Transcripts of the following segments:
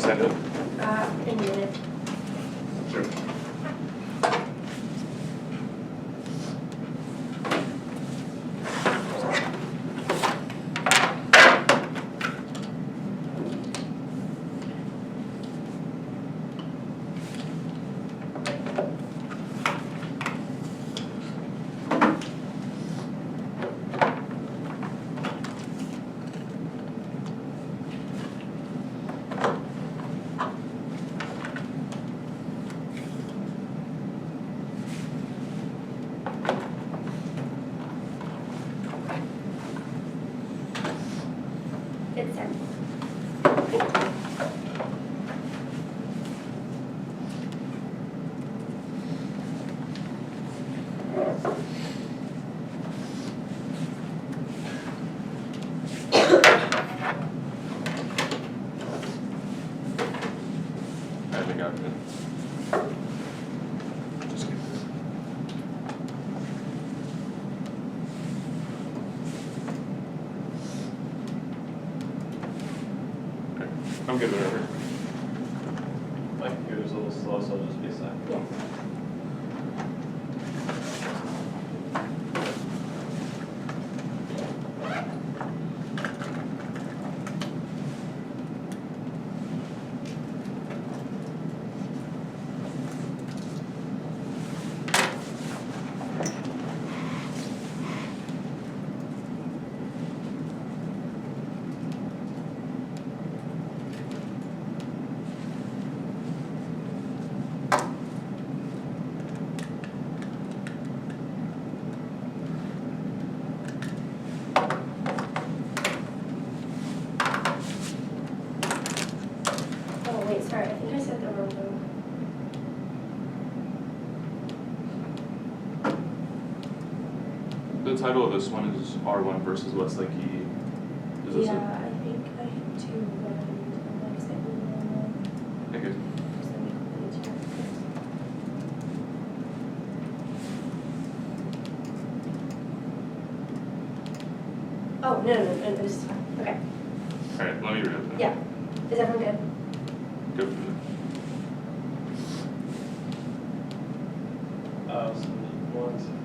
send it? In a minute. Sure. It's sent. I think I've been. Just kidding. Okay, I'm good whenever. My computer's a little slow, so I'll just be a sec. Yeah. Oh, wait, sorry, I think I said the wrong thing. The title of this one is R1 versus Westlake E. Is this Yeah, it? I think I had two, but I'm not saying Okay. just let me quickly check. Oh, no, this is fine. Okay. Alright, let me read it then. Yeah. Is everyone good? Go for it. So one second.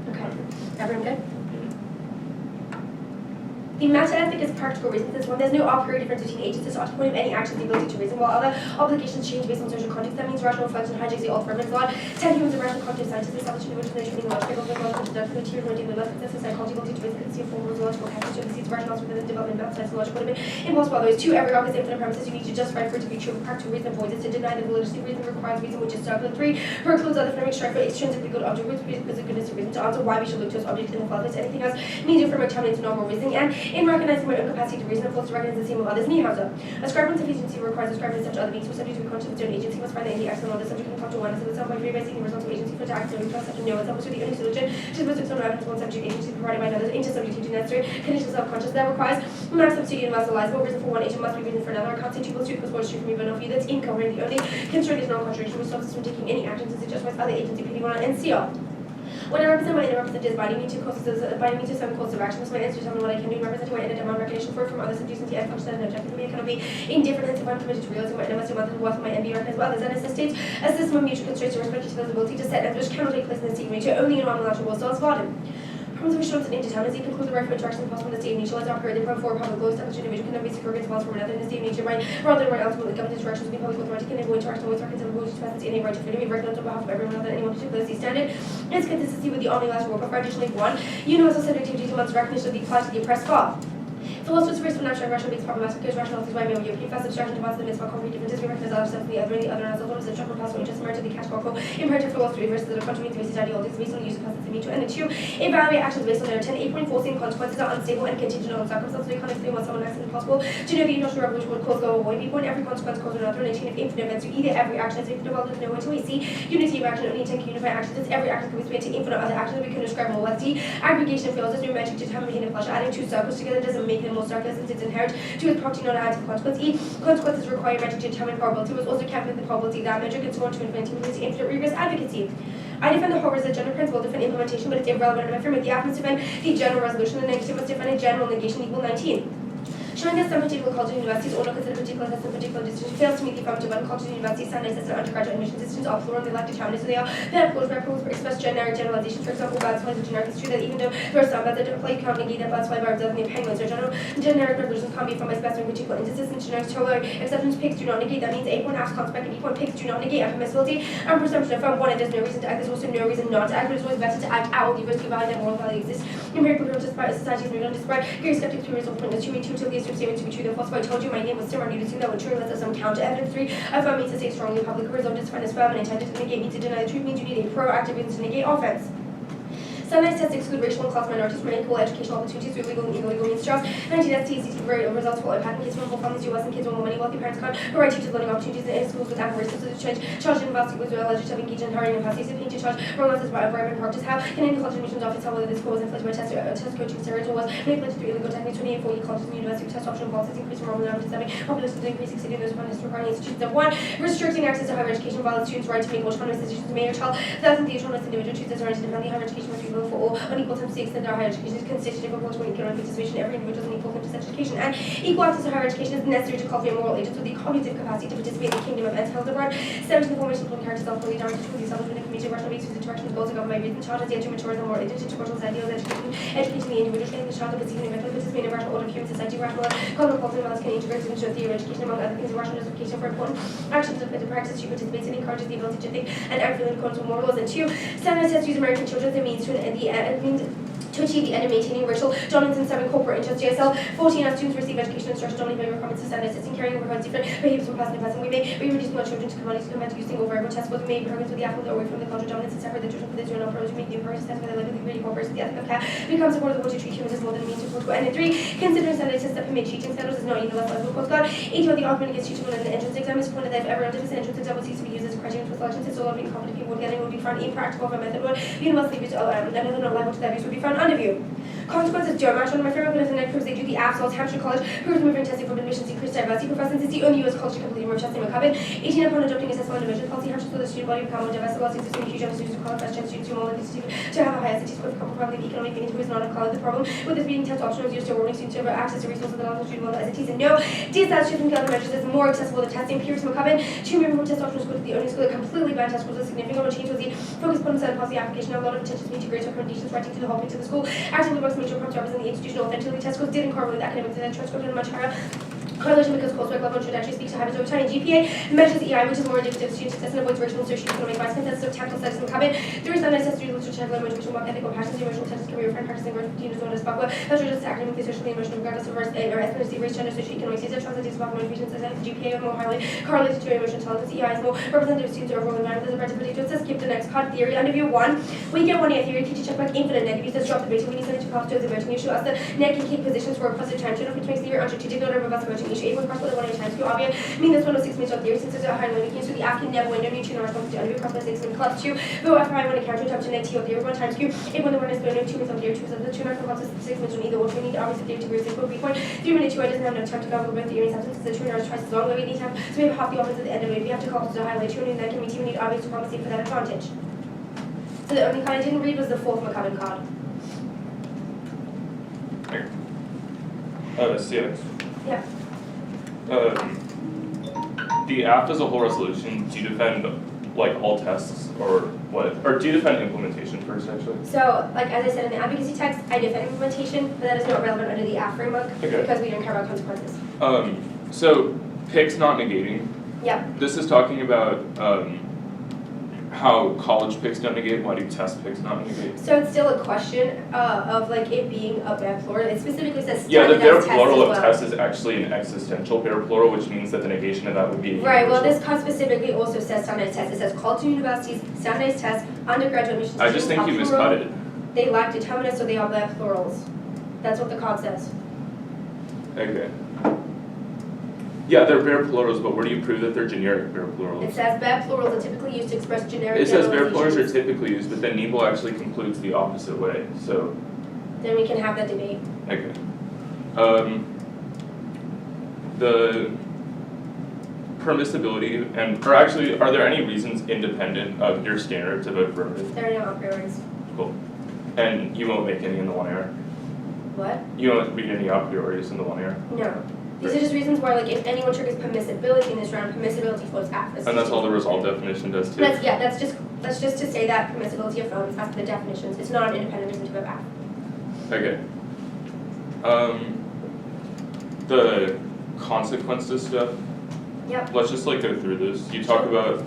Okay. Everyone good? The meta ethic is practical reasons. This one, there's no a priori difference between agencies to point of any action, the ability to reason, while other obligations change based on social context. That means rational reflection hijacks the alternatives law. 10 humans of rational cognitive scientists establish new information, meaning logical, logical, deductive, material, motivating, the left possesses psychology, ability to reason, conceive forms, logical characters, to seeds rationals within the development, math, science, and logic would have been impossible otherwise. 2, every argument is infinite premises you need to justify for it to be true. Practical reason avoids it. To deny the validity of reason requires reason, which is circular. 3, precludes other phenomenon strike for extrinsically good object, which is goodness of reason. To answer why we should look to as object in the fathers, anything else means affirmative terminates normal reasoning, and in recognizing my own capacity to reason, and to recognize the same of others. Nihauser. Ascribing of agency requires ascribing such other beings who are subject to be conscious of their own agency must find that any action on the subject can come to oneness of itself by realizing the results of agency for to act, so we trust such a no itself to the only solution to the external evidence one subject agency provided by another intersubjectivity necessary conditions of conscious that requires mass substitute universalizable reason for one agent must be reason for another. I can't say 2 plus 2 plus 1 is true from even of view that's incoherent. The only constraint is non-contradiction which stops us from taking any action since it justifies other agents depending on it and CO. When I represent my inner representatives binding me to certain courses of action, my answer to tell me what I can do in representing my inner demand recognition for it from others and decency and function and objectively. I cannot be indifferent if I'm committed to realizing my inner must demand the wealth of my envy recognized by others and necessitates a system of mutual constraints and respect to the ability to set ends which cannot take place in the state of nature only in non-natural laws. Problems of assurance and indeterminacy conclude the right for interaction possible in the state of nature as operated from for public law established individual can never be secure against laws from another in the state of nature right rather than right ultimately government interactions between public authority can enable interaction with reconcilable to presence in a right to freedom be recognized on behalf of everyone other than anyone particular state standard its consistency with the omnilateral rule. But additionally, 1. Universal subjectivity demands recognition of the applied to the oppressed fall. Philosophers race from natural rational beings problematic because rationalities why male European fast abstraction demands the midst of concrete differences we recognize ourselves in the other and the other as although it's a structural possible interest merit to the categorical imperative philosophy versus the continuity basis ideologies based on the use of concepts in mutual and the 2. Evaluate actions based on their 10. 8.4 saying consequences are unstable and contingent on circumstances we can't explain what someone acts impossible to know the industrial revolution would cause global warming. B. Every consequence causes another in a chain of infinite events so either every action is infinite well there's no until we see unity of action only intent can unify actions since every action can be split into infinite other actions we can describe more. Let's see aggregation fails as no magic determination of pleasure adding 2 circles together doesn't make them more circular since it's inherent to its property not add to consequence. E. Consequences require metric to determine probability was also calculate the probability that metric and so on to infinity infinite rigorous advocacy. I defend the horrors as a general principle, defend implementation, but it's irrelevant in my framework. The must defend the general resolution, the negative must defend a general negation equal 19. Showing that some particular college and universities or not consider particular tests and particular distinction fails to meet the affirmative and college and universities standards as an undergraduate admission distance are plural and they lack determinants so they are pedagogical express generic generalizations. For example, birds flies are generic. It's true that even though there are some birds that don't play, you can't negate that birds fly by observing the penguins. So generic resolutions can't be from by specifying particular instances and generic total exceptions pigs do not negate. That means A point acts conspect and B point pigs do not negate impermissibility and presumption affirm 1 and there's no reason to act. There's also no reason not to act, but it's always better to act out the risk of value that moral value exists. Empirical theorems despite societies moving on despite very skeptic theories of point 2 intuitively assume statements to be true than false. I told you my name was Simran, you'd assume that would true unless there's some counter evidence. 3. Affirm means to say strongly public result is defined as firm and intended to negate means to deny the truth means you need a proactive reason to negate offense. Standardized tests exclude racial and class minorities from equal educational opportunities through legal and illegal means. Jobs 19 STCT results will impact kids from families who and kids with more money. Wealthy parents can't provide teachers learning opportunities in schools with ample resources to charge university with alleged to have engaged in hiring and passes paid to charge romances by environment practice. How can any college admissions office tell whether this score was inflated by test coaching steroids or was manipulated through illegal techniques? 28 40 colleges and university test optional policies increase from Roman to 7 populations increase exceeding those funded requiring institutions of 1. Restricting access to higher education while students' right to make autonomous decisions made or child that the autonomous individual chooses their right to defend the higher education must be available for all on equal terms to the extent that higher education is constitutive of political and economic participation. Every individual is an equal to such education and equal access to higher education is necessary to cultivate moral agents with the cognitive capacity to participate in the kingdom of ends held abroad. 17 the formation of character self-fully directed to the establishment of information rational basis interaction with goals of government by reason child has yet to mature as a more agent to proportional ideals educating the individual training the child to perceive and eventually participate in a rational order of human society rational cosmopolitan values can integrate into a theory of education among other things rational justification for important actions of the practice she participates in encourages the ability to think and act in accordance with moral laws. And 2. Standardized tests use American children as a means to achieve the end of maintaining racial dominance and 7 corporate interests. JSL 14 as students receive education instruction dominated by requirements of standards and carrying over different behaviors from person to person. We may reduce our children to command to use single variable tests, but we may progress with the affluent away from the cultural dominance and separate the children from the zero approach. We make the approach test where they live with the greedy corporates the ethic of care becomes a portable to treat humans as more than a means to political end. And 3. Considering standard tests that permit cheating scandals is not universal as course God. 8. The argument against cheating in the entrance exam is pointed that if ever a different entrance exam cease to be used as a criterion for selection, since a lot of incompetent people would get it would be found impractical if a method would universally used another not liable to that use would be found under view. Consequences don't match one of my favorite winners and proves they do the absolute Hampshire College proves moving testing for admissions increased diversity professors it's the only US college to completely remove testing recovered. 18 upon adopting assessment and admission policy Hampshire so the student body become more diverse while existing a huge amount of students who qualify as students who are more likely to have a higher statistical probability of economic gains who is not a college. The problem with this reading test option was used to awarding students over access to resources that allow student level SATs and no DSAT shifting calendar measures is more accessible than testing. Pierce McCubbin 2 moving from test options go to the only school that completely banned test scores. A significant change was the focus put on set policy application. A lot of attention to integrate recommendations writing to the whole to the school actively works to make sure prompts represent the institutional authenticity test scores did incorporate the academic and transcript in a much higher correlation because coursework level should actually speak to habits over time. GPA measures EI, which is more indicative of student success and avoids racial and socioeconomic bias. Consensus of technical studies in the cabin. 3 standardized tests to literature, motivational work, ethical passions, emotional tests, career, friend practicing growth, routine, as known as BACWA. Measure just academically, socially, emotionally, regardless of ethnicity, race, gender, socioeconomic status, translates about motivations as GPA are more highly correlated to emotional intelligence. EI is more representative of students' overall environment. There's a better predictor. Let's skip the next part. Theory. Under view 1, we get 1 year theory. Teacher check back infinite negative. Says drop the voting. We need something to pass to the voting issue. As the neck and key positions for a positive time. Which makes theory strategic order of the voting issue. 8 cross with 1 times Q obvious. Mean this 106 means on theory since there's a high limit. So the app can never window new tune response to under cross by 6 and club 2. Though after I want to counter top to net T of theory 1 times Q. 8 when the 1 is below 2 means on theory 2 is the 2 mark plus 6 means on either or. We need obviously theory to be 6 would be point. 3 minute 2 I doesn't have enough time to cover both theory and substance. The 2 hours twice as long. We need time. So we have half the offense at the end of it. We have to call to the highlight 2 and that can be 2 we need obvious to compensate for that advantage. So the only card I didn't read was the fourth McCubbin card. Here. CX. Yeah. The app as a whole resolution, do you defend like all tests or what? Or do you defend implementation first actually? So, like as I said in the advocacy text, I defend implementation, but that is not relevant under the app framework because we don't care about consequences. So PIC's not negating. Yeah. This is talking about how college PICs don't negate. Why do test PICs not negate? So it's still a question of like it being a bare plural. It specifically says Yeah, the bare standardized plural of test as well. test is actually an existential bare plural, which means that the negation of that would be a Right, well universal. this card specifically also says standardized tests. It says call to universities, standardized tests, undergraduate admissions I just think you miscut it. They lack determinants, so they are bare plurals. That's what the card says. Okay. Yeah, they're bare plurals, but where do you prove that they're generic bare plurals? It says bare plurals are typically used to express generic It says bare plurals are generalizations. typically used, but then Nebo actually concludes the opposite way, so, Then we can have that debate. okay. The permissibility, or actually, are there any reasons independent of your standard to vote affirmative? There are no a priori's. Cool. And you won't make any in the 1 error? What? You won't read any a prioris in the 1 error? No. These are just reasons why, like, if anyone triggers permissibility in this round, permissibility flows after. And that's all the resolve definition does too? That's just to say that permissibility affirms after the definitions. It's not an independent reason to go back. Okay. The consequences stuff. Yep. Let's just like go through this. You talk about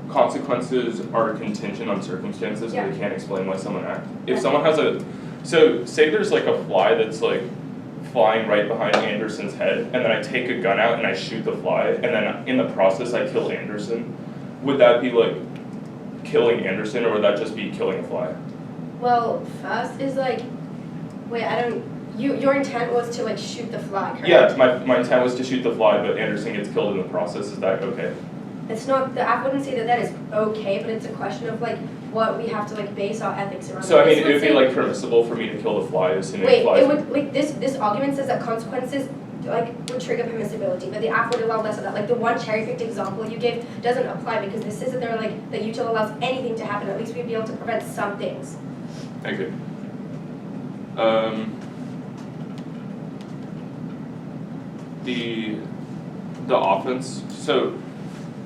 consequences are contingent on circumstances, Yeah. but they can't explain why someone acts. If Yeah. someone has so say there's like a fly that's like flying right behind Anderson's head, and then I take a gun out and I shoot the fly, and then in the process I kill Anderson. Would that be like killing Anderson, or would that just be killing a fly? Well, first is like, wait, I don't. Your intent was to like shoot the fly, correct? Yeah, my intent was to shoot the fly, but Anderson gets killed in the process. Is that okay? It's not. The app wouldn't say that is okay, but it's a question of like what we have to like base our ethics around. So I mean, This it would would be say- like permissible for me to kill the fly, assuming Wait, flies. it would like this argument says that consequences like would trigger permissibility, but the app would allow less of that. Like the one cherry-picked example you gave doesn't apply because this says that they're like that util allows anything to happen. At least we'd be able to prevent some things. Okay. The offense. So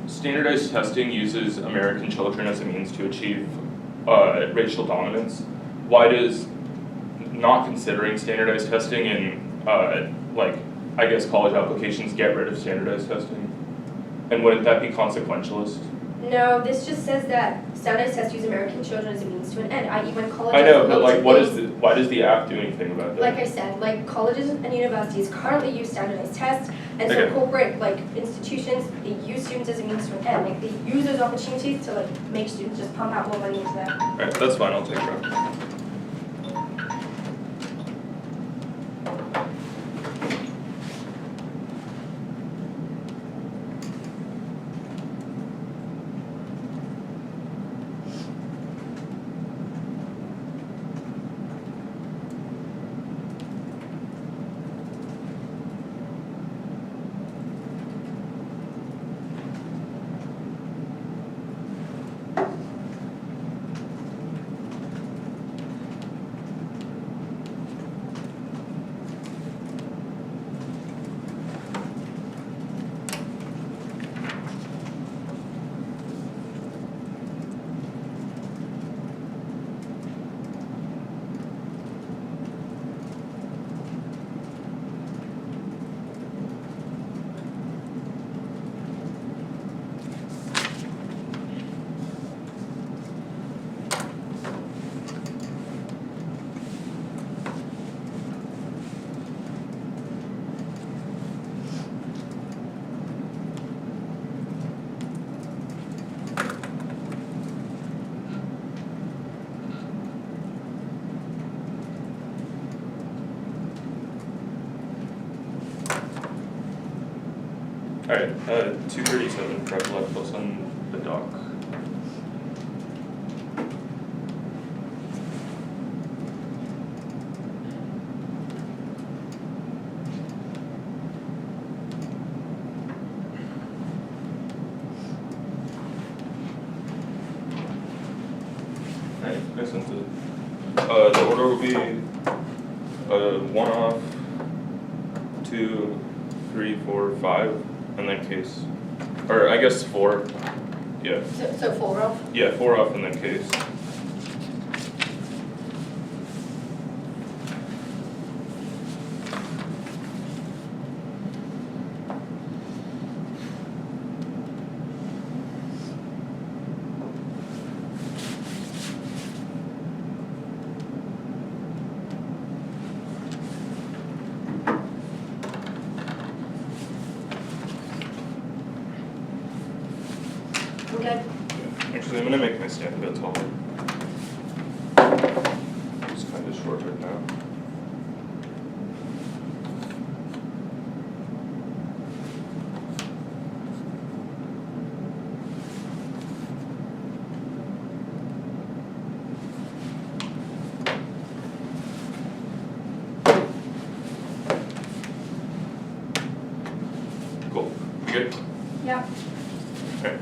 standardized testing uses American children as a means to achieve racial dominance. Why does not considering standardized testing in like I guess college applications get rid of standardized testing? And wouldn't that be consequentialist? No, this just says that standardized tests use American children as a means to an end, i.e. when colleges I know, but look like to what things- is why does the app do anything about that? Like I said, like colleges and universities currently use standardized tests, and so Okay. corporate like institutions, they use students as a means to an end. Like they use those opportunities to like make students just pump out more money into that. Alright, that's fine, I'll take it. Alright, 237, prep left plus on the dock. I sent it. The order will be 1 off, 2, 3, 4, 5, and then case. Or I guess 4. Yeah. So 4 off? Yeah, 4 off and then case. Okay. Actually, I'm gonna make my stand a bit taller. It's kind of short right now. Cool. You good? Yeah. Okay.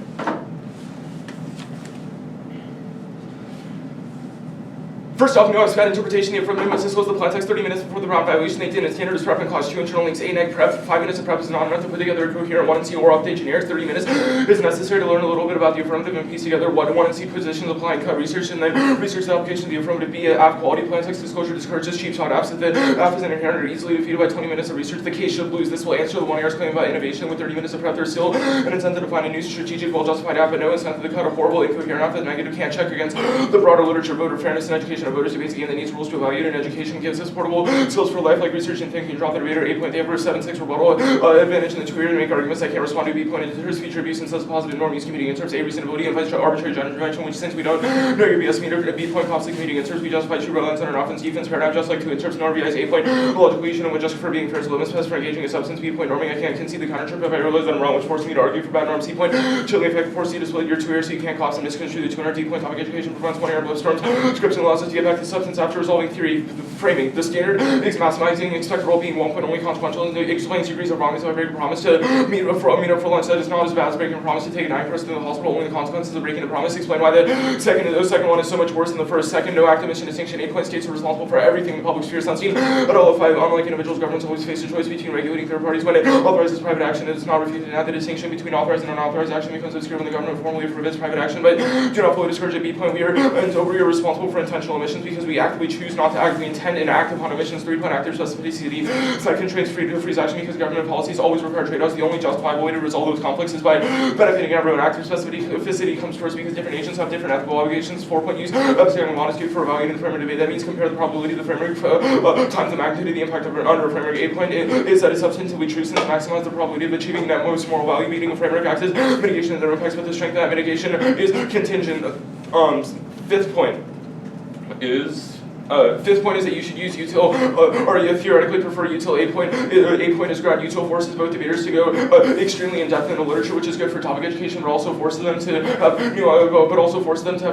First off, no bad interpretation. The affirmative must disclose the plain text 30 minutes before the prompt violation. They did. Standard is prep in clause 2. Internal links A neg prep. 5 minutes of prep is not enough to put together a coherent 1 and C or update generics. 30 minutes is necessary to learn a little bit about the affirmative and piece together 1 and C positions, apply and cut research, and then research the application of the affirmative. B, app quality, plain text disclosure discourages cheap shot apps. If the app is inherent or easily defeated by 20 minutes of research, the case should lose. This will answer the 1 year's claim about innovation. With 30 minutes of prep, there's still an incentive to find a new strategic, well-justified app, but no incentive to cut a horrible, incoherent app that negative can't check against the broader literature. Voter fairness and education of voters debates again that needs rules to evaluate, and education gives us portable skills for life like research and thinking. Drop the debater 8 point. They have a 7-6 rebuttal advantage in the 2 year to make arguments that can't respond to. B point. It deters future abuse and says positive norm use competing in terms. A, reasonability invites arbitrary intervention, which since we don't know your BS meter. B point. Conflict competing in terms. We justify true relevance under an offense defense paradigm just like 2 in terms. Norm BI's A point. Logical you shouldn't just for being fair is limits test for engaging a substance. B point. Norming I can't concede the counter trip if I realize that I'm wrong, which forces me to argue for bad norm. C point. Chilling effect forces you to split your 2 years so you can't collapse and misconstrue the 200. D point. Topic education prevents 1 year blow storms. Scripts and allows us to get back to substance after resolving theory. Framing. The standard is maximizing expected role being 1 point only consequential, and it explains degrees of wrongness. If I break a promise to meet up for lunch, that is not as bad as breaking a promise to take a night person to the hospital. Only the consequences of breaking the promise. Explain why the second one is so much worse than the first. Second, no active mission distinction. 8 point. States are responsible for everything in the public sphere is not seen at all. 5, unlike individuals, governments always face a choice between regulating third parties when it authorizes private action. It is not refuted. Now the distinction between authorized and unauthorized action becomes obscure when the government formally forbids private action, but do not fully discourage it. B point. We are responsible for intentional emissions because we actively choose not to act. We intend and act upon emissions. 3 point. Active specificity. Second, trades freeze action because government policies always require trade-offs. The only justifiable way to resolve those conflicts is by benefiting everyone. Active specificity comes first because different agents have different ethical obligations. 4 point. Use abstaining modesty for evaluating the framework debate. That means compare the probability of the framework times the magnitude of the impact of under a framework. 8 point is that it's substantively true since maximize the probability of achieving net most moral value. Meeting a framework acts as mitigation of the effects, but the strength of that mitigation is contingent. 5th point is. 5th point is that you should use util, or you theoretically prefer util. 8 point. 8 point is ground util forces both debaters to go extremely in depth in the literature, which is good for topic education, but also forces them to have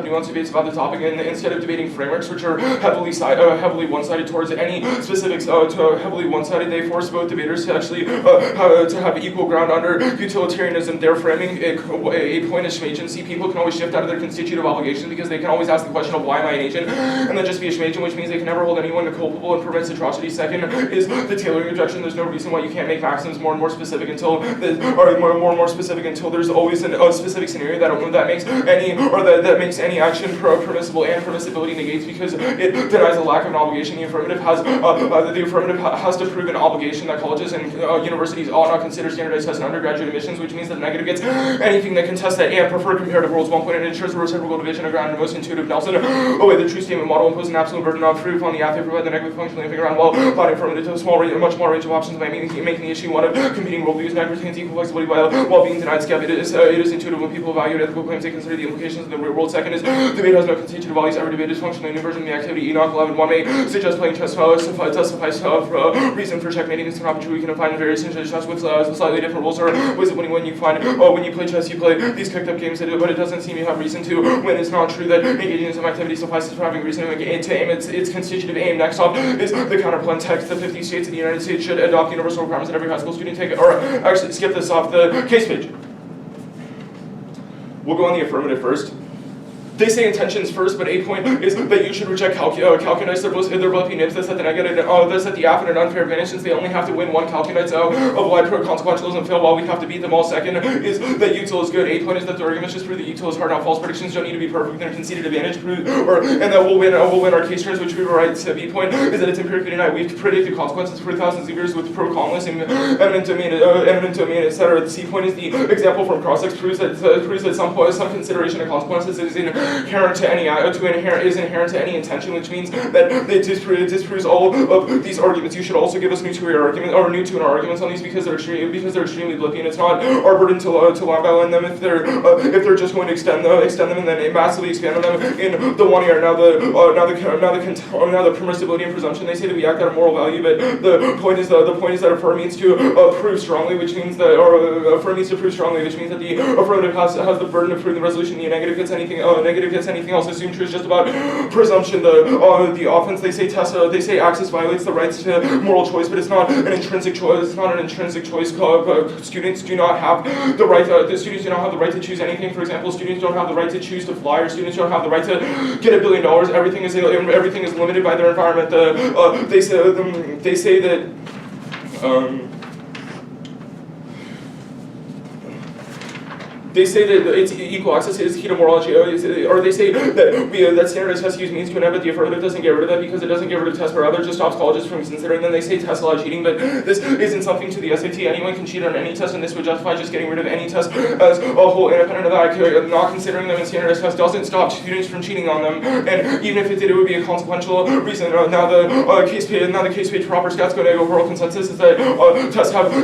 nuanced debates about the topic. And instead of debating frameworks, which are heavily one-sided towards any specifics, heavily one-sided, they force both debaters to actually to have equal ground under utilitarianism. Their framing. 8 point is schmagency. People can always shift out of their constitutive obligations because they can always ask the question of why am I an agent, and then just be a schmagen, which means they can never hold anyone culpable and prevents atrocity. Second is the tailoring objection. There's no reason why you can't make maxims more and more specific until there's always a specific scenario that makes any action permissible, and permissibility negates because it denies a lack of an obligation. The affirmative has to prove an obligation that colleges and universities ought not consider standardized tests in undergraduate admissions, which means that the negative gets anything that can test that and prefer comparative rules. 1 point. It ensures the reciprocal division of ground and most intuitive Nelson away the true statement model impose an absolute burden of proof on the app. They provide the negative functional living around while applying affirmative to a much more range of options by making the issue one of competing worldviews. Negative retains equal flexibility while being denied scab. It is intuitive when people evaluate ethical claims they consider the implications of the real world. Second is debate has no constitutive values. Every debate is functionally a new version of the activity. Enoch 11.1 may suggest playing chess suffice reason for checkmating. This cannot be true. We can find various chess with slightly different rules, or was it when you play chess you play these cooked up games, but it doesn't seem you have reason to when it's not true that engaging in some activity suffices for having reason to aim its constitutive aim. Next off is the counterplan text. The 50 states of the United States should adopt universal requirements that every high school student take, or actually skip this off the case page. We'll go on the affirmative first. they say intentions first, but a point is that you should reject calcunites. They're both units. They set the negative, they set the aff at an unfair advantage since they only have to win one calcunites out of wide consequentialism fail while we have to beat them all. Second is that util is good. A point is that the arguments just prove that util is hard. Now false predictions don't need to be perfect. They're conceded advantage and that we'll win our case turns, which we were right. So B point is that it's empirically denied. We've predicted consequences for thousands of years with pro-colonists and eminent domain, etc. The C point is the example from cross-ex proves that some consideration of consequences is inherent to any intention, which means that it disproves all of these arguments. You should also give us new to our arguments on these because they're extremely blippy, and it's not our burden to line by line them if they're just going to extend them and then massively expand on them in the 1 year. Now the permissibility and presumption, they say that we act out of moral value, but the point is that affirm means to prove strongly, which means that the affirmative has the burden of proving the resolution. The negative gets anything else assumed true is just about presumption. The offense, they say access violates the rights to moral choice, but it's not an intrinsic choice. Students do not have the right. The students do not have the right to choose anything. For example, students don't have the right to choose to fly, or students don't have the right to get $1 billion. Everything is limited by their environment. They say that. They say that it's equal access is key to morology, or they say that standardized test use means to an end, but the affirmative doesn't get rid of that because it doesn't get rid of tests, but rather just stops colleges from considering them. They say tests allow cheating, but this isn't something to the SAT. Anyone can cheat on any test, and this would justify just getting rid of any test as a whole, independent of that. Not considering them in standardized tests doesn't stop students from cheating on them, and even if it did, it would be a consequential reason. Now the case page proper stats go to overall consensus is that tests have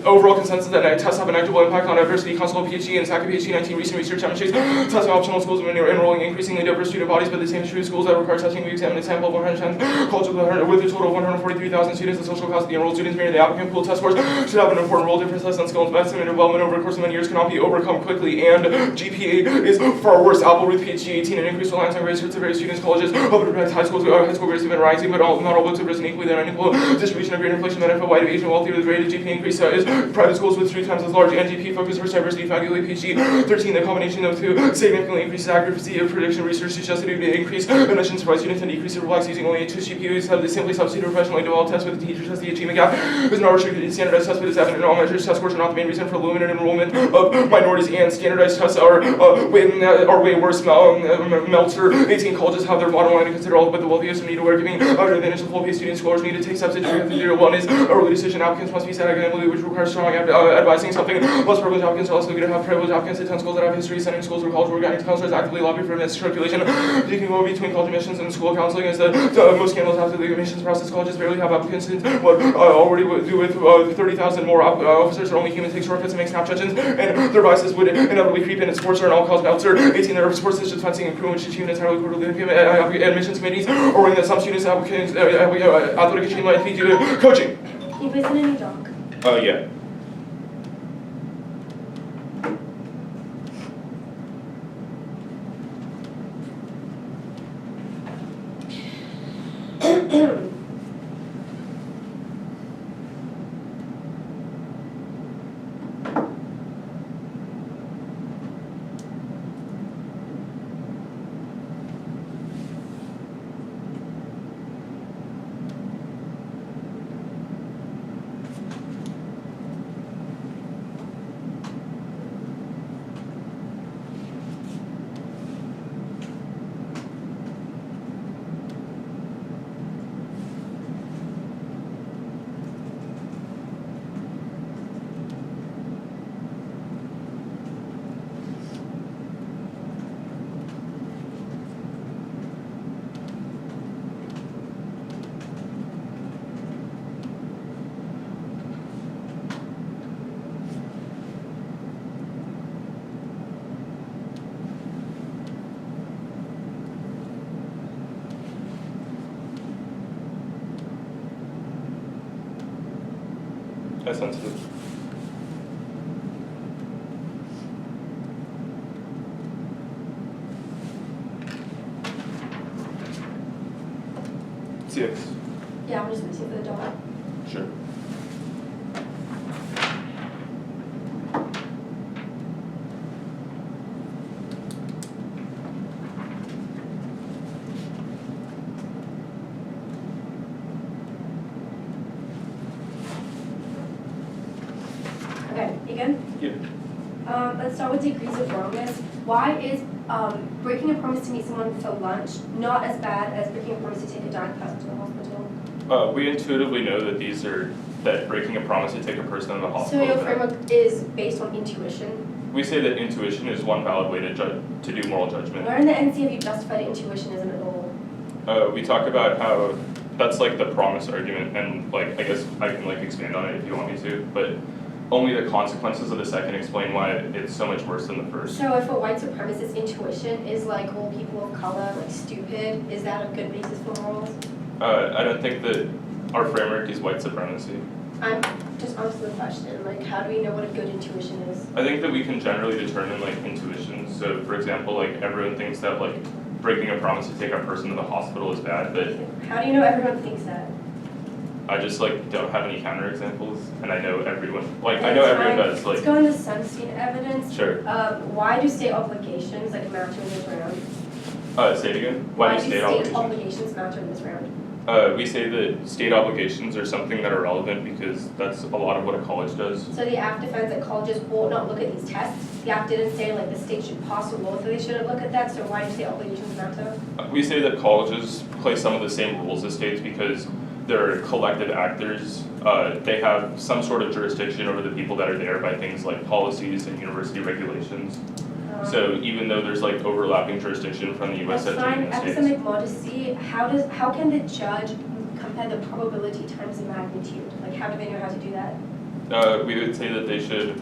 overall consensus that tests have a negligible impact on adversity. Constable PhD and SACA PhD 19 recent research demonstrates tests of optional schools when enrolling increasingly diverse student bodies, but the same is true of schools that require testing. We examined a sample of 110 colleges with a total of 143,000 students. The social cost of the enrolled students meaning the applicant pool test scores should have an important role. Differences on skill investment and development over the course of many years cannot be overcome quickly, and GPA is far worse. Appleruth PhD 18 and increased reliance on grades for various students. Colleges hope to protect high school grades have been rising, but not all books have risen equally. Then unequal distribution of great inflation benefit wide of Asian wealthy with the rate of GPA increase is private schools with 3 times as large NGP focus for diversity. Faculty PhD 13, the combination of two significantly increases accuracy of prediction. Research suggests that it would increase admissions for students and decrease reflex using only 2 GPUs. Have they simply substitute professionally developed tests with the teachers as the achievement gap is not restricted to standardized tests, but is evident in all measures. Test scores are not the main reason for limited enrollment of minorities, and standardized tests are way worse. Meltzer 18 colleges have their bottom line to consider all but the wealthiest and need to wear giving out advantage to full-pay student scholars need to take steps to do one is early decision. Applicants must be set academically, which requires strong advising. Something less privileged applicants are also going to have privileged applicants attend schools that have history, sending schools where college organic counselors actively lobby for admissions circulation. You can go between college admissions and school counseling is the most scandalous after the admissions process. Colleges barely have applicants and what already do with 30,000 more officers are only human take shortcuts and make snap judgments, and their biases would inevitably creep in. Sports are an all-cause Meltzer 18 there are sports such as fencing and crew which achieve entirely quarterly admissions committees, or when that some students athletic achievement might be due to coaching. Can you please send a new doc? Yeah. That's sensitive. Six. Yeah, I'm just going to see for the doc. Sure. Let's start with degrees of wrongness. Why is breaking a promise to meet someone for lunch not as bad as breaking a promise to take a dying person to the hospital? We intuitively know that breaking a promise to take a person to the hospital. So your is bad. framework is based on intuition. We say that intuition is one valid way to do moral judgment. Where in the NC have you justified intuitionism at all? We talk about how that's like the promise argument, and like I guess I can like expand on it if you want me to, but only the consequences of the second explain why it's so much worse than the first. So if a white supremacist intuition is like all people of color like stupid, is that a good basis for morals? I don't think that our framework is white supremacy. I'm just answer the question, like how do we know what a good intuition is? I think that we can generally determine like intuitions. So for example, like everyone thinks that like breaking a promise to take a person to the hospital is bad, but How do you know everyone thinks that? I just like don't have any counterexamples, and I know everyone, like I know everyone does, Let's like, go into Sunstein evidence. sure. Why do state obligations like matter in this round? Say it again. Why do state obligations? Obligations matter in this round? We say that state obligations are something that are relevant because that's a lot of what a college does. So the Act defends that colleges ought not look at these tests. The Act didn't say like the state should pass a law so they shouldn't look at that, so why do state obligations matter? We say that colleges play some of the same rules as states because they're collective actors. They have some sort of jurisdiction over the people that are there by things like policies and university regulations. So even though there's like overlapping jurisdiction from the US That's and fine. the states. Epistemic modesty, how can the judge compare the probability times the magnitude? Like how do they know how to do that? We would say that they should,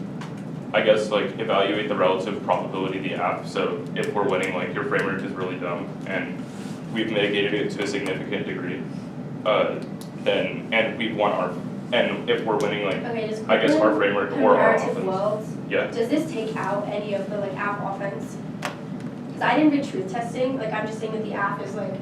I guess, like evaluate the relative probability of the app. So if we're winning, like your framework is really dumb and we've mitigated it to a significant degree, then, and we've won our, and if we're winning, like, Okay, just I guess our framework or our comparative offense. worlds. Yeah. Does this take out any of the like app offense? Because I didn't read truth testing. Like I'm just saying that the app is like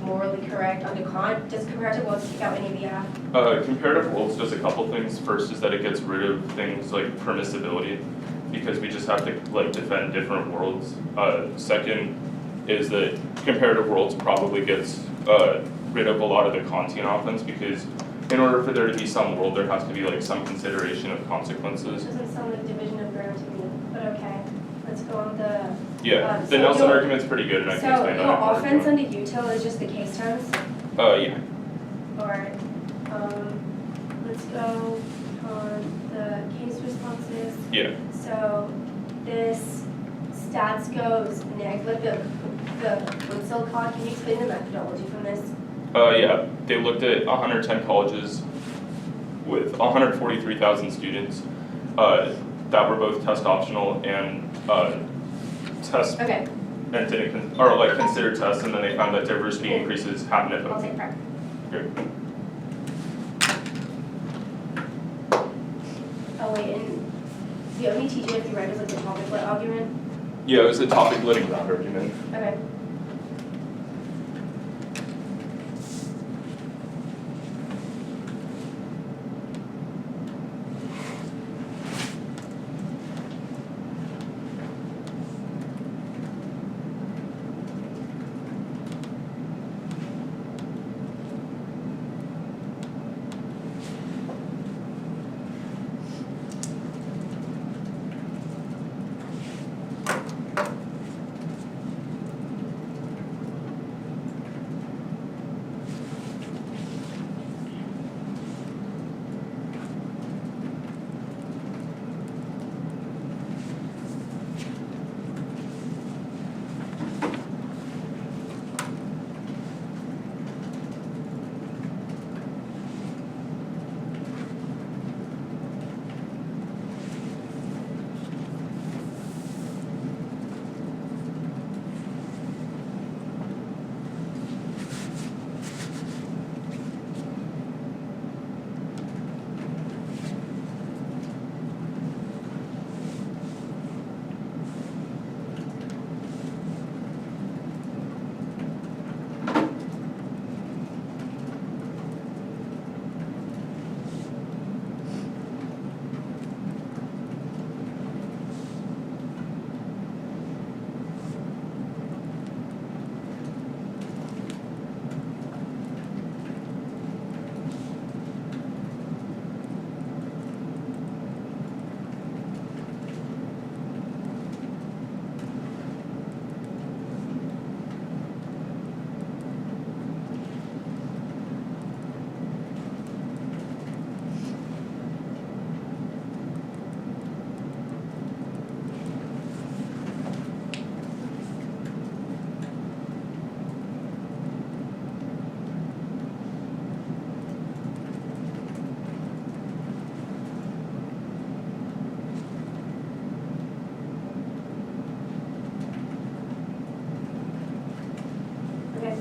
morally correct under Kant. Does comparative worlds take out any of the app? Comparative worlds does a couple things. First is that it gets rid of things like permissibility because we just have to like defend different worlds. Second is that comparative worlds probably gets rid of a lot of the Kantian offense because in order for there to be some world, there has to be like some consideration of consequences. Doesn't sound like division of ground to me, but okay. Let's go on the. Yeah, the so Nelson your- argument's pretty good, and I can So explain that. your more if you offense want. under util is just the case terms. Yeah. Alright. Let's go on the case responses. Yeah. So this stats goes neg, the Woodsell card. Can you explain the methodology from this? Yeah, they looked at 110 colleges with 143,000 students that were both test optional and test Okay, and didn't or like considered tests, and then they found that diversity increases happen at I'll both. take prep. Great. Oh wait, and the only TGF you read was like the topic lit argument? Yeah, it was a topic letting ground argument. Okay.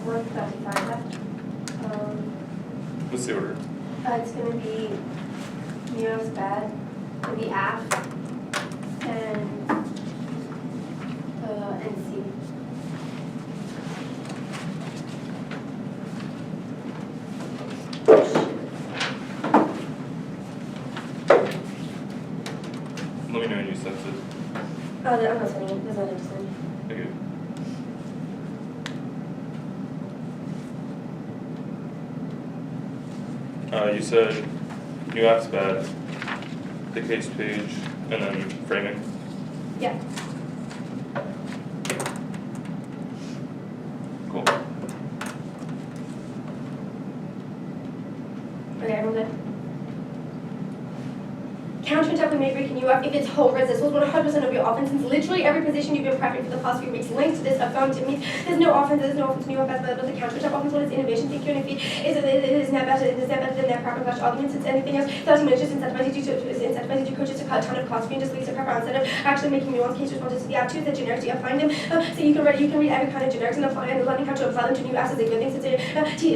435 left. What's the order? It's going to be Nero's bed, the app, and C. Let me know when you sense it. I'm not sending it. There's nothing to send. Okay. You said new apps bad, the case page, and then framing. Yeah. Cool. Okay, everyone good? Counterattack with mid breaking you up if it's whole res. This was 100% of your offense. Since literally every position you've been prepping for the past few weeks links to this affirmative means there's no offense new offense, but the counterattack offense one is innovation. Thank you, and if it is not better than their prep and arguments. Since anything else, 30 minutes just incentivizes you coaches to cut a ton of cost for you and just leaves the prep instead of actually making nuanced case responses to the app. 2 is the generics, you applying them. So you can read every kind of generics and apply and learning how to apply them to new apps is a good thing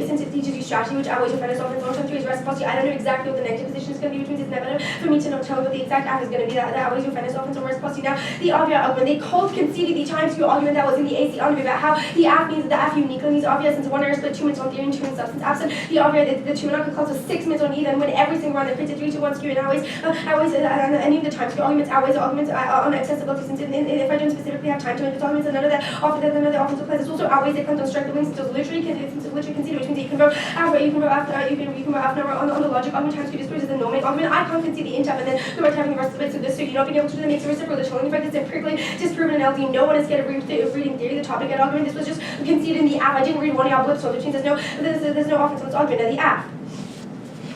since it teaches you strategy, which outweighs your finance offense. Long-term 3 is reciprocity. I don't know exactly what the negative position is going to be, which means it's never better for me to not tell you what the exact app is going to be that outweighs your finance offense or reciprocity. Now, the obvious, when they cold conceded the time to your argument that was in the AC argument about how the app means that the app uniquely means obvious since one error split 2 minutes on theory and 2 minutes substance absent. The obvious, the 2 minute could cost us 6 minutes on either and win every single round that printed 3 to 1 skew and outweighs any of the time skew arguments outweighs the arguments on accessibility since if I don't specifically have time to make the arguments another offensive play, this also outweighs the content strength of links since it's literally conceded, which means that you can vote after on the logic argument times skew disproves the normative argument. I can't concede the int and then the right having the rest of it, so this so you're not being able to do the makes a reciprocal. The chilling effect is empirically disproven in LD. No one is scared of reading theory, the topic and argument. This was just conceded in the app. I didn't read one of your blips, so which means there's no offense on this argument in the app.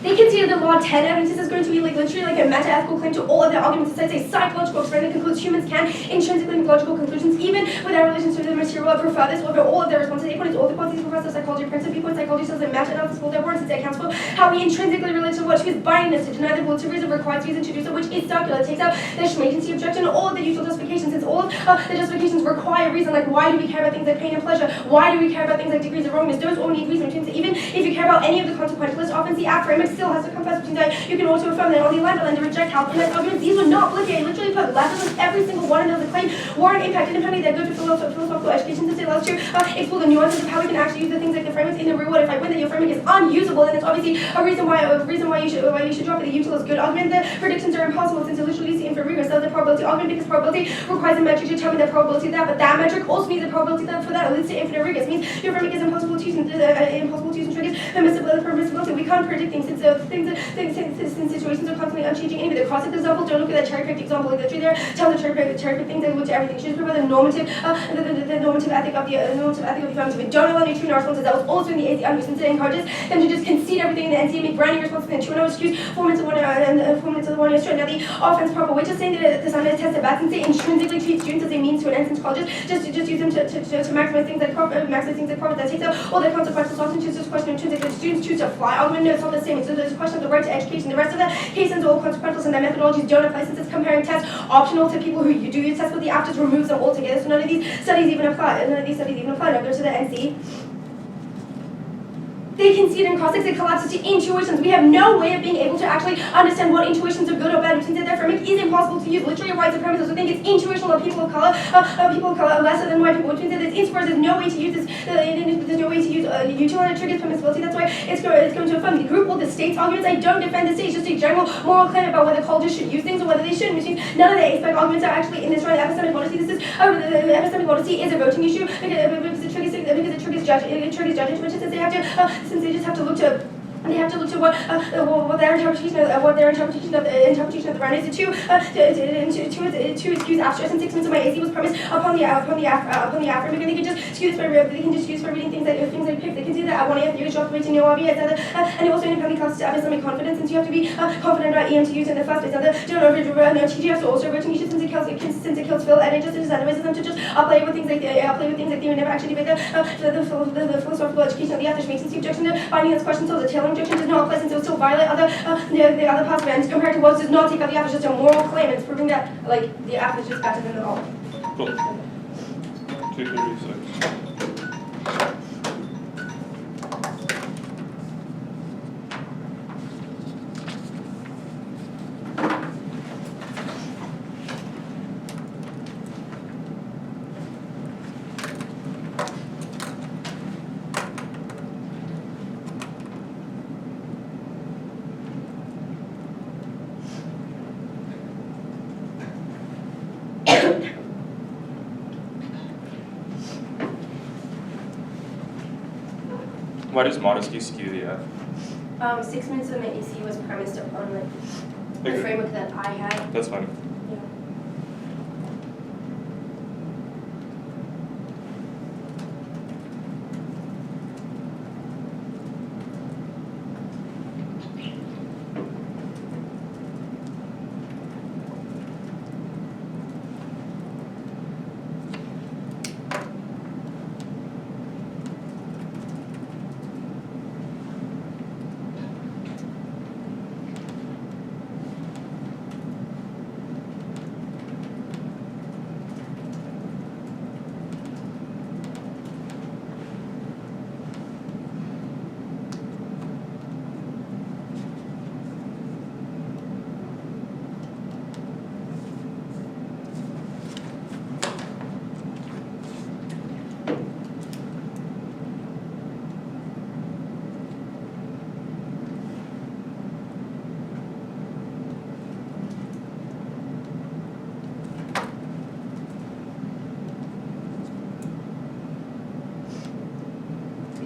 They consider the law 10 evidence is going to be literally like a meta-ethical claim to all of their arguments. It says a psychological experiment concludes humans can intrinsically make logical conclusions even without relation to the material. I prefer this over all of their responses. A point is all the quantities professor of psychology principle. B point psychology says that meta-analysis will therefore since it accounts for how we intrinsically relate to what she is binding us to deny the will to reason requires reason to do so, which is circular. It takes out the schmagency objection, all of the usual justifications, since all of the justifications require reason, like why do we care about things like pain and pleasure? Why do we care about things like degrees of wrongness? Those all need reason, which means that even if you care about any of the consequentialist offense, the app framework still has to confess between that. You can also affirm that on the alignment line to reject Calvinist arguments. These were not obligated. Literally put left of every single one of those claim warrant impact independently that go to philosophical education since it allows to explore the nuances of how we can actually use the things like the frameworks in the real world. If I win that your framework is unusable, then it's obviously a reason why you should drop it. The util is good argument. The predictions are impossible since it literally see inferior. So the probability argument because probability requires a metric to determine the probability of that, but that metric also needs a probability that for that it leads to infinite rigors. It means your framework is impossible to use and triggers permissibility. We can't predict things since situations are constantly unchanging. Anyway, the cross example, don't look at that cherry-picked example like literally there. Tell the cherry-picked things and look to everything. Choose the normative ethic of the affirmative. We don't allow neutrino responses. That was also in the AC under since it encourages them to just concede everything in the NCA, make brand new responses and 2 hours excuse 4 minutes of 1 hour and 4 minutes of 1 hour straight. Now the offense proper way just saying that the standard test bad since they intrinsically treat students as a means to an end since colleges just use them to maximize things like profit, that takes out all the consequences. Often choose this question intrinsically. Students choose to fly argument. No, it's not the same. So there's a question of the right to education. The rest of the cases are all consequential and their methodologies don't apply since it's comparing tests optional to people who do your test, but the app just removes them altogether. So none of these studies even apply. Now go to the NC. They concede in cross-ex, it collapses to intuitions. We have no way of being able to actually understand what intuitions are good or bad, which means that their framework is impossible to use. Literally, white supremacists who think it's intuitional of people of color lesser than white people, which means that it's insquares. There's no way to use this. There's no way to use utility triggers permissibility. That's why it's going to affirm the group or the state's arguments. I don't defend the state. It's just a general moral claim about whether colleges should use things or whether they shouldn't. Which means none of the aspect arguments are actually in this right. Epistemic modesty. This is epistemic modesty is a voting issue because it triggers judgment. Which is since they just have to look to what their interpretation of the brand is. To excuse abstract and 6 minutes of my AC was premised upon the affirmative, and they can just excuse for reading things like pick. They can do that at 1 a.m. You drop rating no obvious, and it also independently costs to epistemic confidence, since you have to be confident about EM to use in the first place. Now no TGF so also voting issue since it kills Phil, and it just incentivizes them to just play with things like they never actually debate the philosophical education of the ethics, makes the objection to finding this question. So the tailoring objection does not apply since it will still violate the other parts of it, and compared to what does not take out the app is just a moral claim. It's proving that the app is just better than the all. Cool. 236. Why does modesty skew the F? 6 minutes of my AC was premised upon like the Okay. framework that I had. That's fine. Yeah.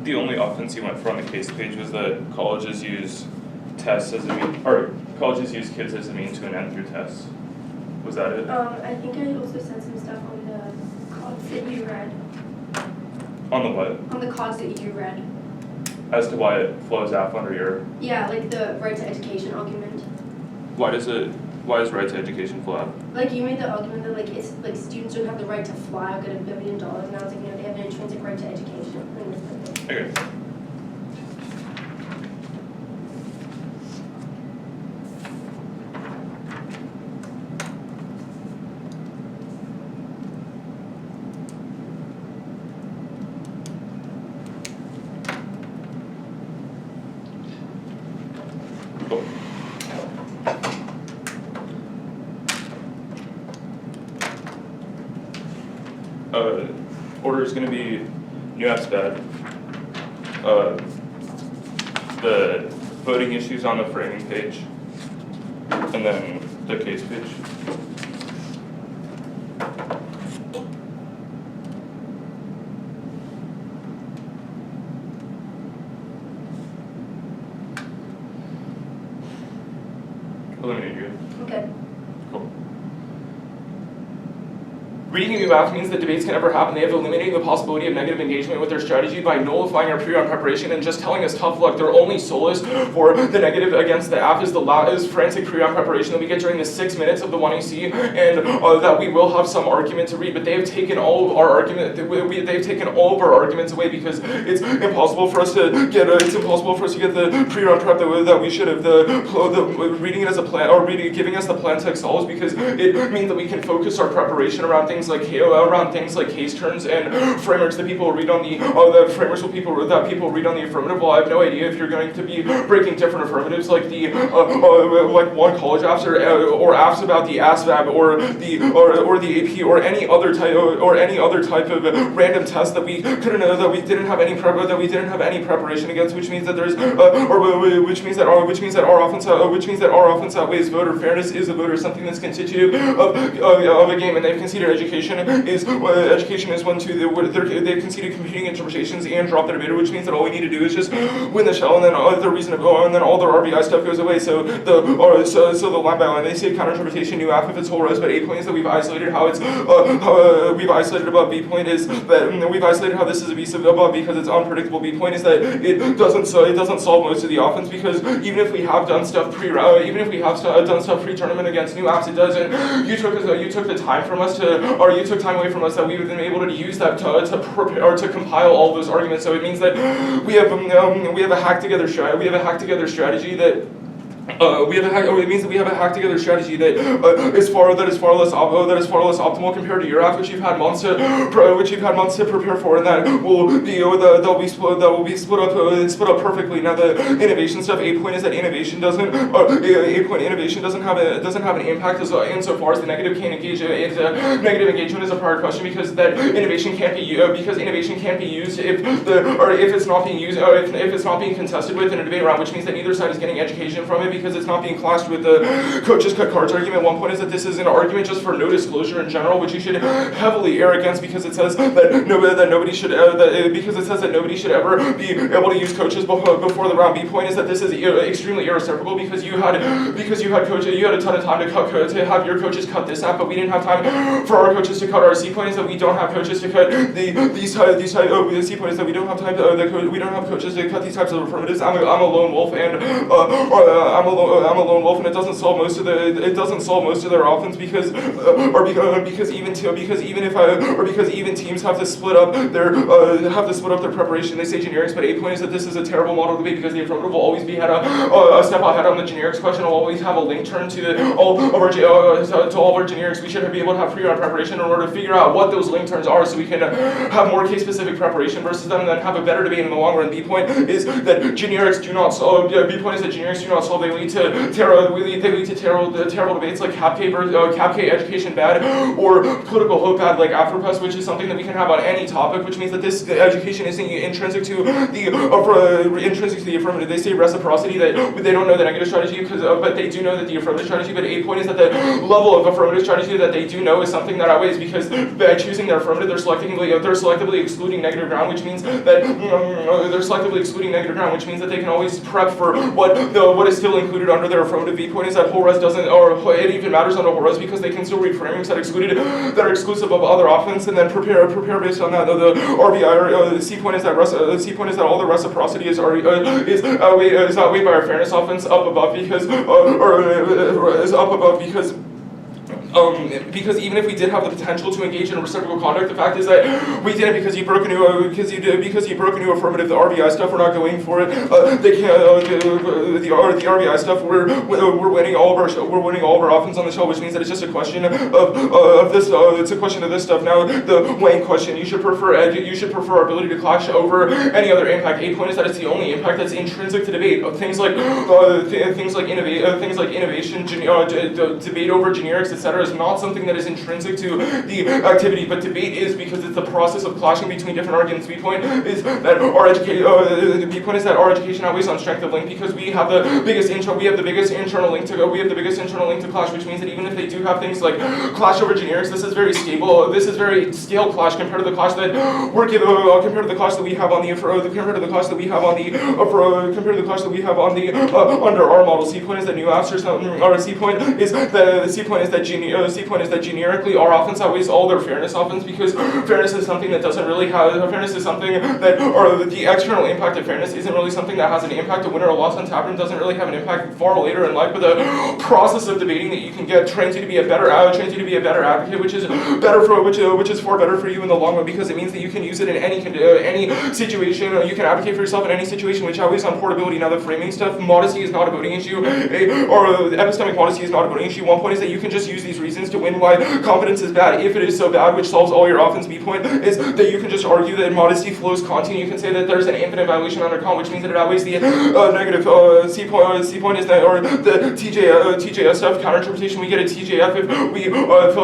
The only offense you went for on the case page was that colleges use tests as a mean, or colleges use kids as a means to an end through tests. Was that it? I think I also said some stuff on the cods that you read. On the what? On the cods that you read. As to why it flows F under your, Yeah, like the right to education argument. why does right to education flow F? Like you made the argument that like it's like students don't have the right to fly or get $1 billion, and I was like, you know, they have an intrinsic right to education. Okay. Cool. Order is going to be new app's bad. The voting issues on the framing page, and then the case page. Eliminate you. Okay. Cool. Reading a new math means that debates can never happen. They have eliminated the possibility of negative engagement with their strategy by nullifying our pre-round preparation and just telling us tough luck. Their only solace for the negative against the app is is frantic pre-round preparation that we get during the 6 minutes of the 1AC, and that we will have some argument to read. But they have taken all of our argument. They've taken all of our arguments away because it's impossible for us to get. It's impossible for us to get the pre-round prep that we should have. The reading it as a plan, or giving us the plan text solves, because it means that we can focus our preparation around things like case turns and frameworks that people read on the people read on the affirmative. Well, I have no idea if you're going to be breaking different affirmatives like the like one college apps or apps about the ASVAB or the AP or any other type of random test that we didn't have any preparation against, which means that which means that our offense outweighs voter fairness. Is a voter something that's constitutive of a game, and they've conceded education is one too. They've conceded competing interpretations and dropped the debater, which means that all we need to do is just win the shell, and then the reason to go, and then all the RBI stuff goes away. So the line by line, they say counter interpretation new app if it's whole rows, but A point is that we've isolated how it's we've isolated above. B point is that we've isolated how this is a B sub above because it's unpredictable. B point is that it doesn't solve most of the offense, because even if we have done stuff done stuff pre-tournament against new apps, it doesn't. You took the time from us you took time away from us that we would have been able to use that to prepare or to compile all those arguments. So it means that we have a hack together strategy that. It means that we have a hack together strategy that is far less optimal compared to your app, which you've had months to prepare for, and that will be split up perfectly. Now the innovation stuff, A point is that innovation doesn't have an impact insofar as the negative can't engage. Negative engagement is a prior question, because that innovation can't be used if it's not being used if it's not being contested with in a debate round, which means that neither side is getting education from it, because it's not being clashed with the coaches cut cards argument. One point is that this is an argument just for no disclosure in general, which you should heavily err against because it says that nobody should ever be able to use coaches before the round. B point is that this is extremely irreciprocal because you had a ton of time to have your coaches cut this out, but we didn't have time for our coaches to cut our. C point is that we don't have coaches to cut the C point is that we don't have time we don't have coaches to cut these types of affirmatives. I'm a lone wolf and I'm a lone wolf, and it doesn't solve most of their offense because even teams have to split up their preparation. They say generics, but A point is that this is a terrible model debate because the affirmative will always be a step ahead on the generics question. Will always have a link turn to all of our generics. We should be able to have pre-round preparation in order to figure out what those link turns are, so we can have more case-specific preparation versus them, and then have a better debate in the long run. B point is that generics do not solve. B point is that generics do not solve. They lead to terrible debates like CapK education bad or political hope bad like AfroPress, which is something that we can have on any topic, which means that this education isn't intrinsic to the affirmative. They say reciprocity, that they don't know the negative strategy but they do know that the affirmative strategy. But A point is that the level of affirmative strategy that they do know is something that outweighs, because by choosing their affirmative, they're selectively excluding negative ground, which means that they can always prep for what is still included under their affirmative. B point is that whole res doesn't, or it even matters on the whole res because they can still read framings that are exclusive of other offense and then prepare based on that. The RBI or C point is that all the reciprocity is outweighed by our fairness offense up above because even if we did have the potential to engage in reciprocal conduct, the fact is that we didn't because you broke a new affirmative. The RBI stuff, we're not going for it. They can't. The RBI stuff, we're winning all of our offense on the show, which means that it's just a question of this. It's a question of this stuff. Now the Wayne question. You should prefer our ability to clash over any other impact. A point is that it's the only impact that's intrinsic to debate. Things like innovation, debate over generics, etc. is not something that is intrinsic to the activity, but debate is, because it's the process of clashing between different arguments. B point is that our education outweighs on strength of link because we have the biggest internal link to clash, which means that even if they do have things like clash over generics, this is very stable. This is very scale clash compared to the clash that we have under our model. C point is that new apps or something. Or C point is that generically our offense outweighs all their fairness offense, because fairness is something that doesn't really have, fairness is something that, or the external impact of fairness isn't really something that has an impact to win or loss on taproom, doesn't really have an impact far later in life, but the process of debating that you can get trains you to be a better advocate, which is far better for you in the long run, because it means that you can use it in any situation. You can advocate for yourself in any situation, which outweighs on portability. Now the framing stuff, modesty is not a voting issue, or epistemic modesty is not a voting issue. One point is that you can just use these reasons to win why confidence is bad. If it is so bad, which solves all your offense. B point is that you can just argue that modesty flows content. You can say that there's an infinite violation under con, which means that it outweighs the negative. C point is that, or the TJF stuff, counterinterpretation. We get a TJF if we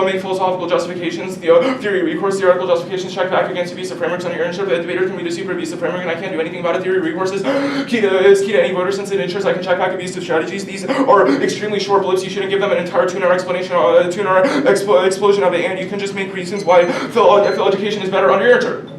make philosophical justifications, the theory recourse, theoretical justifications check back against abusive frameworks on your internship. The debater can read a super abusive framework, and I can't do anything about it. Theory recourse is key to any voter, since it ensures I can check back abusive strategies. These are extremely short blips. You shouldn't give them an entire 2-hour explanation, 2-hour explosion of it, and you can just make reasons why phil education is better under your turn.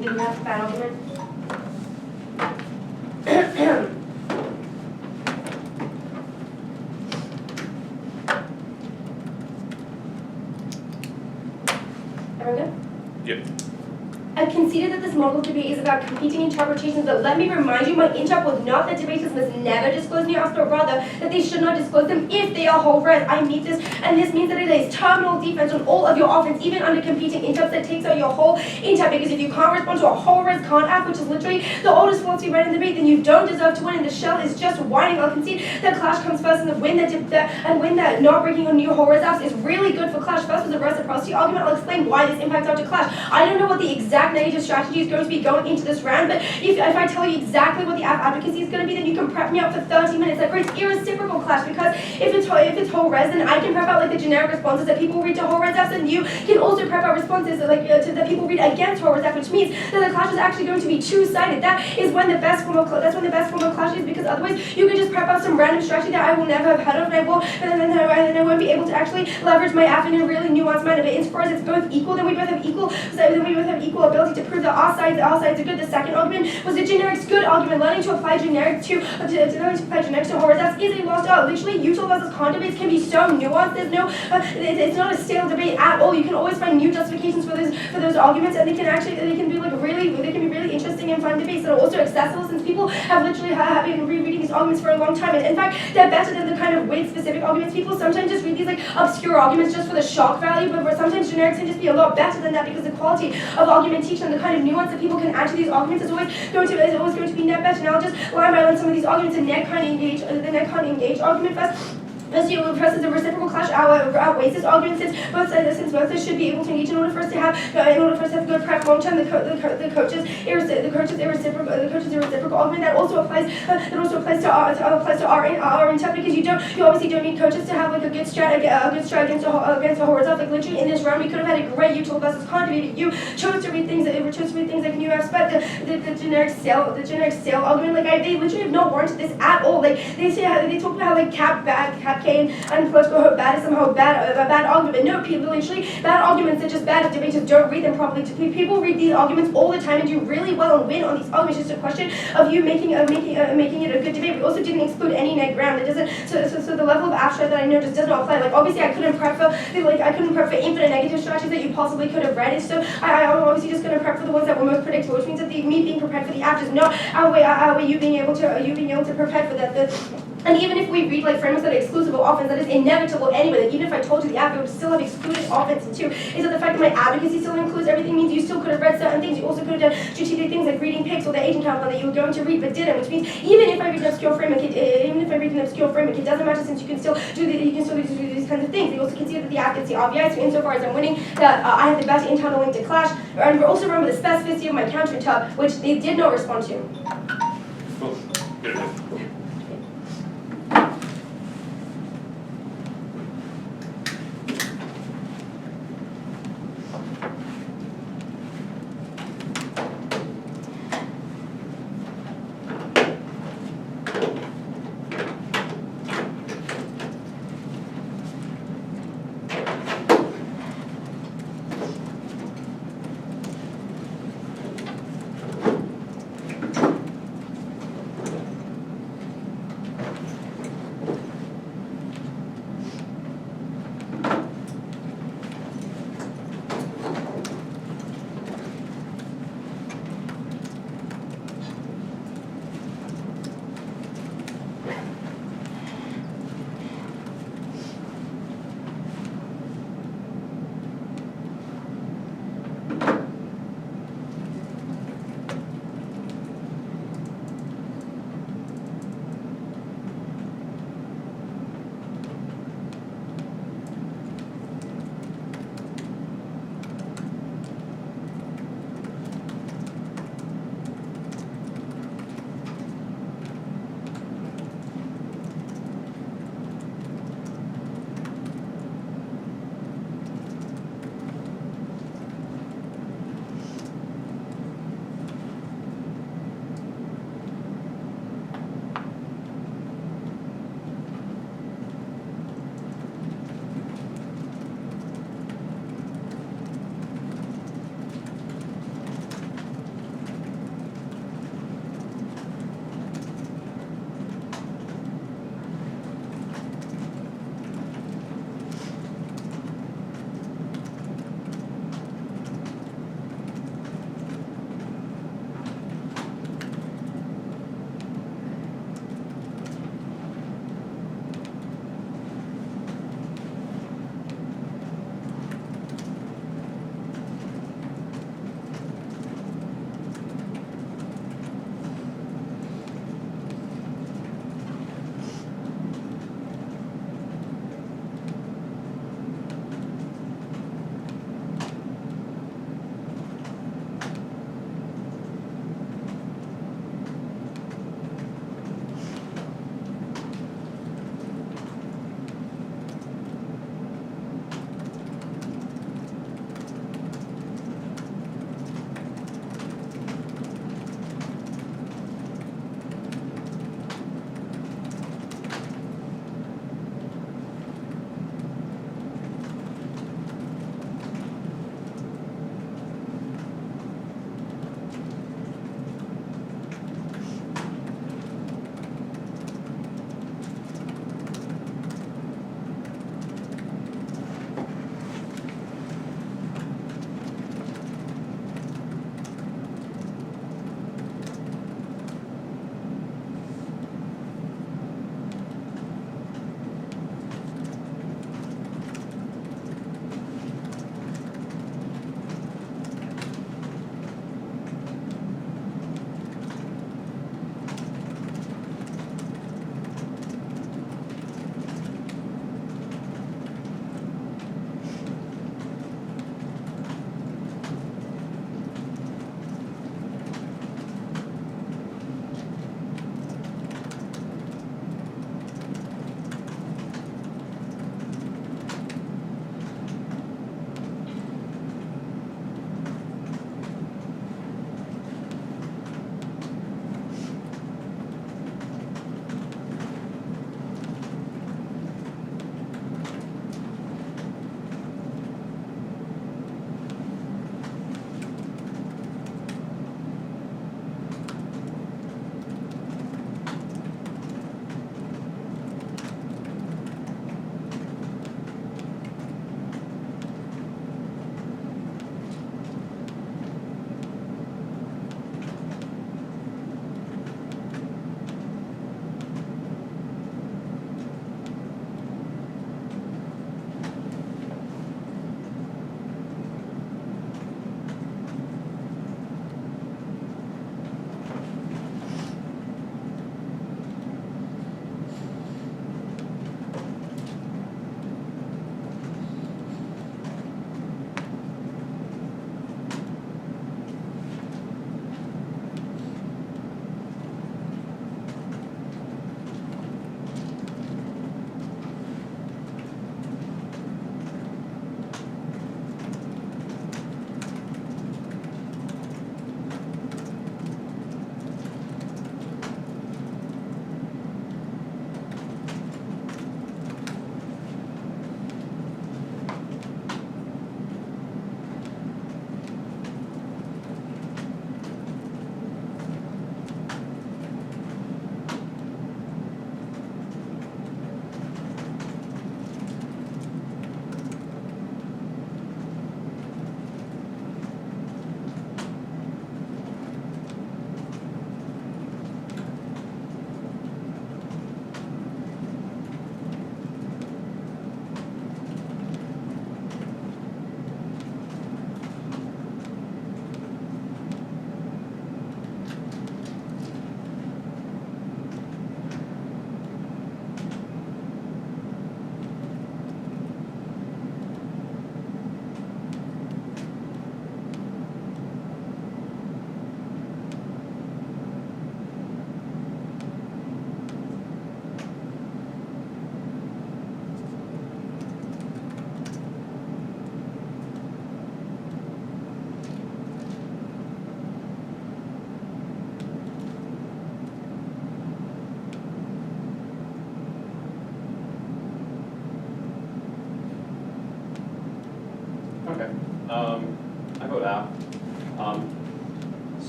Then you have the bad argument. Everyone good? Yep. I've conceded that this model of debate is about competing interpretations, but let me remind you, my interp was not that debaters must never disclose new facts, but rather that they should not disclose them if they are whole res. I meet this, and this means that it is terminal defense on all of your offense, even under competing interps, that takes out your whole interp, because if you can't respond to a whole res can't act, which is literally the oldest philosophy right in the debate, then you don't deserve to win, and the shell is just whining. I'll concede that Clash comes first, and the win that not breaking on new whole res apps is really good for Clash. First was the reciprocity argument. I'll explain why this impacts out to Clash. I don't know what the exact negative strategy is going to be going into this round, but if I tell you exactly what the advocacy is going to be, then you can prep me up for 30 minutes. Like, it's irreciprocal, Clash, because if it's whole res, then I can prep out like the generic responses that people read to whole res apps, and you can also prep out responses that people read against whole res apps, which means that the Clash is actually going to be two-sided. That is when the best form of Clash is, because otherwise you can just prep out some random strategy that I will never have heard of, and I won't be able to actually leverage my app in a really nuanced manner. But insofar as it's both equal, then we both have equal ability to prove that our sides are good. The second argument was the generics good argument. Learning to apply generics to whole res apps is a lost art. Literally, util versus con debates can be so nuanced. There's no, it's not a stale debate at all. You can always find new justifications for those arguments, and they can be really interesting and fun debates that are also accessible, since people have literally been rereading these arguments for a long time. And in fact, they're better than the kind of weight-specific arguments. People sometimes just read these like obscure arguments just for the shock value, but sometimes generics can just be a lot better than that, because the quality of argumentation and the kind of nuance that people can add to these arguments is always going to be net better. Now I'll just line by line some of these arguments, and net can't engage argument first. As you will press the reciprocal Clash outweighs this argument, since both sides should be able to engage in order for us to have good prep long term. The coaches irreciprocal argument that also applies to our intent, because you obviously don't need coaches to have like a good strat against a whole res up. Like, literally in this round we could have had a great util versus con debate, but you chose to read things like new apps. But the generic sale argument, like they literally have not warranted this at all. Like they talk about how like cap Kane and political hope bad is somehow a bad argument. But no, people literally bad arguments are just bad if debaters don't read them properly. People read these arguments all the time and do really well and win on these arguments. It's just a question of you making it a good debate. We also didn't exclude any net ground. It doesn't. So the level of abstract that I know just does not apply. Like, obviously I couldn't prep for infinite negative strategies that you possibly could have read. So I'm obviously just going to prep for the ones that were most predictable, which means that me being prepared for the app does not outweigh you being able to prepare for that. And even if we read like frameworks that are exclusive of offense, that is inevitable anyway. That even if I told you the app, it would still have excluded offense too. Is that the fact that my advocacy still includes everything means you still could have read certain things. You also could have done strategic things like reading picks or the agent count that you were going to read but didn't. Which means even if I read an obscure framework, it doesn't matter, since you can still do these kinds of things. They also consider that the app gets the RBI. So insofar as I'm winning, that I have the better internal link to Clash. And also remember the specificity of my counter tab, which they did not respond to. Cool. Good.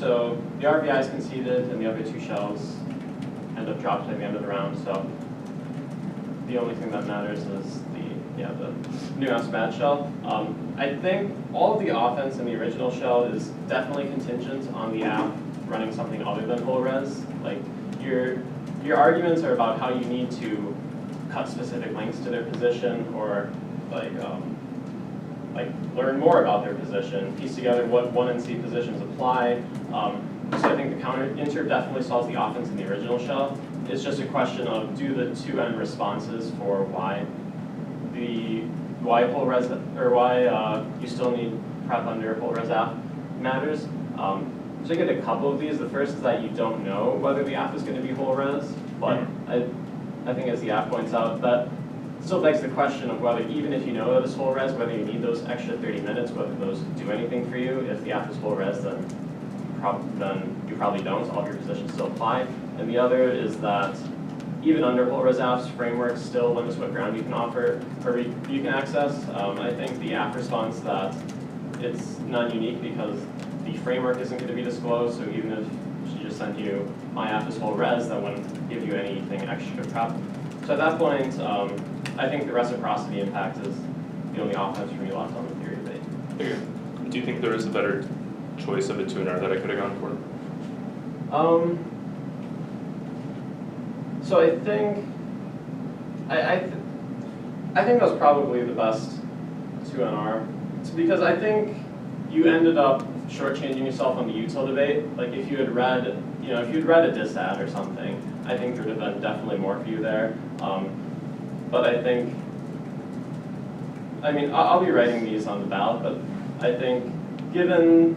So the RBI is conceded, and the other two shells end up dropped at the end of the round. So the only thing that matters is the nuanced bad shell. I think all of the offense in the original shell is definitely contingent on the app running something other than whole res. Like your arguments are about how you need to cut specific links to their position, or like learn more about their position, piece together what 1 and C positions apply. So I think the counter inter definitely solves the offense in the original shell. It's just a question of, do the 2N responses for why whole res, or why you still need prep under whole res app matters. So I get a couple of these. The first is that you don't know whether the app is going to be whole res, but I think as the app points out, that still begs the question of whether, even if you know that it's whole res, whether you need those extra 30 minutes, whether those do anything for you. If the app is whole res, then you probably don't. All of your positions still apply. And the other is that even under whole res apps, framework still limits what ground you can offer, or you can access. I think the app response that it's non-unique because the framework isn't going to be disclosed, so even if she just sent you my app is whole res, that wouldn't give you anything extra prep. So at that point, I think the reciprocity impact is the only offense for me left on the theory debate. Okay. Do you think there is a better choice of a tuner that I could have gone for? So I think I think that was probably the best 2NR. It's because I think you ended up shortchanging yourself on the util debate. Like if you had read, if you'd read a dissat or something, I think there would have been definitely more for you there. But I think, I'll be writing these on the ballot, but I think given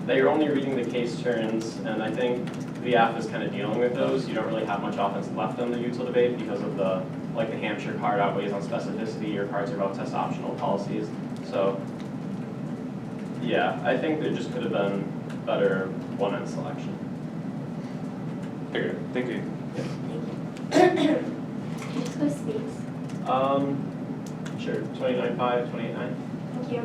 that you're only reading the case turns, and I think the app is kind of dealing with those, you don't really have much offense left on the util debate because of the Hampshire card outweighs on specificity, your cards are about test optional policies. So yeah, I think there just could have been better 1N selection. Okay, thank you. Can you just go space? Sure, 29.5, 28.9. Thank you.